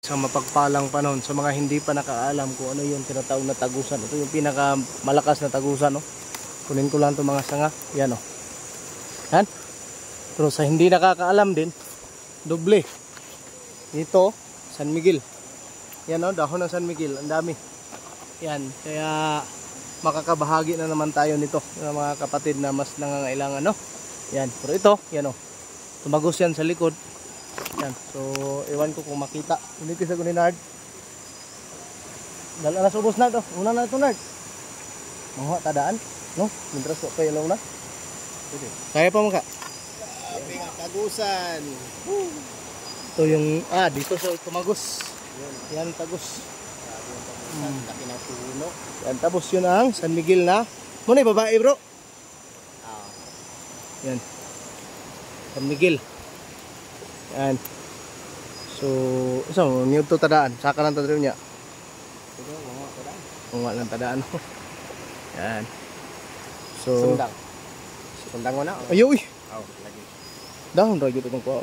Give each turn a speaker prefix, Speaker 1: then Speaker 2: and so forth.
Speaker 1: Sa mapagpalang panahon, sa mga hindi pa nakaalam kung ano yung tinatawag na tagusan, ito yung pinaka malakas na tagusan, no? Kunin ko lang itong mga sanga, yan, oh. Yan. Pero sa hindi nakakaalam din, doble. Dito, San Miguel. Yan, oh, dahon ng San Miguel, ang dami. Yan, kaya makakabahagi na naman tayo nito ng mga kapatid na mas nangangailangan, no? Yan, pero ito, yan, oh. Tumagos yan sa likod. Yan, so iwan ko kung makita. Unitis ako ni Nard. Dala na subos na to. Una na ito, Nard. Mahuha tadaan, no? Mintras ko kayo lang na. Kaya pa mo ka?
Speaker 2: Sabi nga, tagusan.
Speaker 1: Ito yung, dito sa tumagos. Yan, tagos.
Speaker 2: Sabi yung tagusan, laki ng puno.
Speaker 1: Yan, tapos yun ang San Miguel na. Muna yung babae, bro. Yan. San Miguel. Yan. So, isang niyog to tadaan. Saka lang tadaan niya.
Speaker 2: Ito, mga tadaan.
Speaker 1: Mga lang tadaan. Yan. So,
Speaker 2: Sundang. Sundang mo na.
Speaker 1: ayoy.
Speaker 2: Oh, lagi.
Speaker 1: Dahon ra gyud itong kuha.